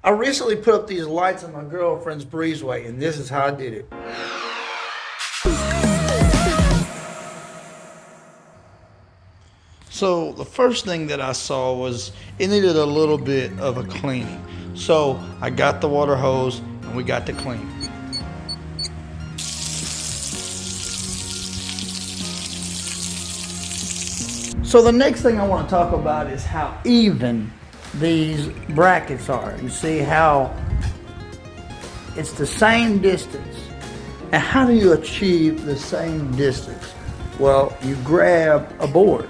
I recently put up these lights on my girlfriend's breezeway, and this is how I did it. So the first thing that I saw was it needed a little bit of a cleaning. So I got the water hose and we got to clean. So the next thing I want to talk about is how even these brackets are. You see how it's the same distance. And how do you achieve the same distance? Well, you grab a board.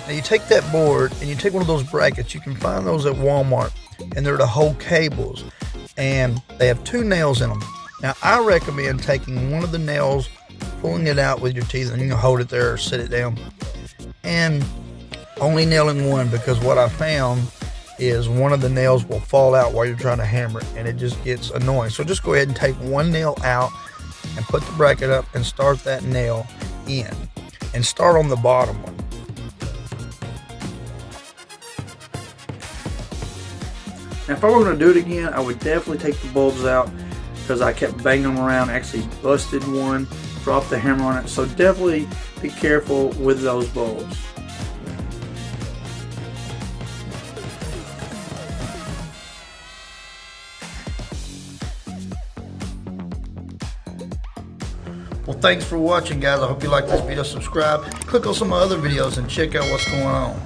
Now you take that board and you take one of those brackets. You can find those at Walmart, and they're the whole cables, and they have 2 nails in them. Now I recommend taking one of the nails, pulling it out with your teeth, and you can hold it there or sit it down, and only nailing one, because what I found is one of the nails will fall out while you're trying to hammer it, and it just gets annoying. So just go ahead and take one nail out and put the bracket up and start that nail in, and start on the bottom one. Now if I were going to do it again, I would definitely take the bulbs out, because I kept banging them around, actually busted one, dropped the hammer on it. So definitely be careful with those bulbs. Well, thanks for watching, guys. I hope you like this video. Subscribe, click on some other videos, and check out what's going on.